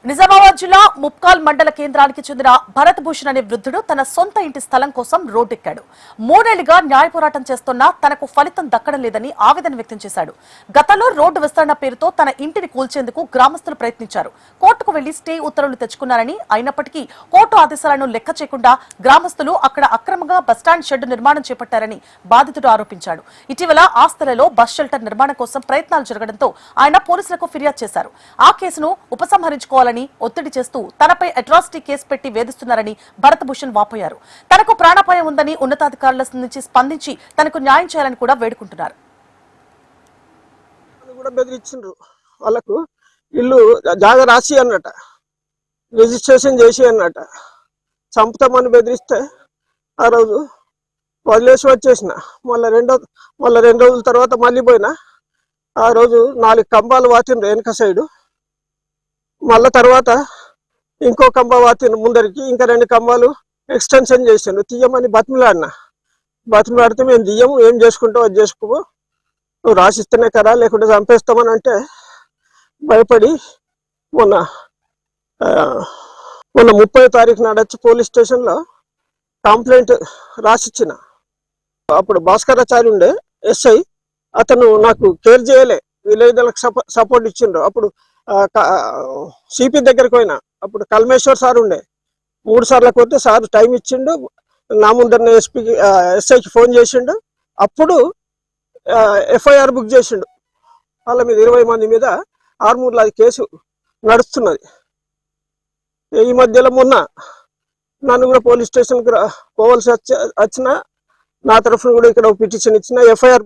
నిజామాబాద్ జిల్లా ముప్కాల్ మండల కేంద్రానికి చెందిన భరత్ భూషణ్ అనే వృద్ధుడు తన సొంత ఇంటి స్థలం కోసం రోడ్డెక్కాడు. 3 ఏళ్లుగా న్యాయ పోరాటం చేస్తున్నా తనకు ఫలితం దక్కడం లేదని ఆవేదన వ్యక్తం చేశాడు. గతంలో రోడ్డు విస్తరణ పేరుతో తన ఇంటిని కూల్చేందుకు గ్రామస్తులు ప్రయత్నించారు. కోర్టుకు వెళ్లి స్టే ఉత్తర్వులు తెచ్చుకున్నారని, అయినప్పటికీ కోర్టు ఆదేశాలను లెక్క చేయకుండా గ్రామస్తులు అక్కడ అక్రమంగా బస్టాండ్ షెడ్ నిర్మాణం చేపట్టారని బాధితుడు ఆరోపించాడు. ఇటీవల ఆ స్థలంలో బస్ షెల్టర్ నిర్మాణం కోసం ప్రయత్నాలు జరగడంతో ఆయన పోలీసులకు ఫిర్యాదు చేశారు. ఆ కేసును ఉపసంహరించుకోవాలని ఒత్తిడి చేస్తూ తనపై అట్రాసిటీ కేసు పెట్టి వేధిస్తున్నారని భరత్ భూషణ్ వాపోయారు. తనకు ప్రాణాపాయం ఉందని ఉన్నతాధికారుల నుంచి స్పందించి తనకు న్యాయం చేయాలని కూడా వేడుకుంటున్నారు. వాళ్ళకు ఇల్లు జాగా రాసి అన్నట, రిజిస్ట్రేషన్ చేసి అన్నట, చంపుతామని బెదిరిస్తే ఆ రోజు వదిలేసి వచ్చేసిన. మళ్ళీ రెండు రోజుల తర్వాత మళ్ళీ పోయినా. ఆ రోజు 4 కంబాలు వాతిండ్రు వెనక సైడు. మళ్ళీ తర్వాత ఇంకో కంబ వాతిండ్రు ముందరికి, ఇంకా 2 కంబాలు ఎక్స్టెన్షన్ చేసిండు. తీయమని బతిమలాడితే మేము తీయము, ఏం చేసుకుంటావు అది చేసుకో, నువ్వు రాసిస్తేనే కదా లేకుంటే చంపేస్తామని అంటే భయపడి మొన్న 30వ తారీఖు నాడు వచ్చి పోలీస్ స్టేషన్లో కంప్లైంట్ రాసిచ్చిన. అప్పుడు భాస్కరాచారి ఉండే ఎస్ఐ, అతను నాకు కేర్ చేయలే, విలేజ్లకు సపోర్ట్ ఇచ్చిండ్రు. అప్పుడు సిపి దగ్గరకు పోయినా, అప్పుడు కల్మేశ్వర్ సార్ ఉండే. 3 సార్లు కొడితే సార్ టైం ఇచ్చిండు. నా ముందరనే ఎస్ఐకి ఫోన్ చేసిండు. అప్పుడు ఎఫ్ఐఆర్ బుక్ చేసిండు. వాళ్ళ మీద 20 మంది మీద ఆర్మూర్లో అది కేసు నడుస్తున్నది. ఈ మధ్యలో మొన్న నన్ను కూడా పోలీస్ స్టేషన్కి పోవాల్సి వచ్చిన, నా తరఫున కూడా ఇక్కడ పిటిషన్ ఇచ్చిన, ఎఫ్ఐఆర్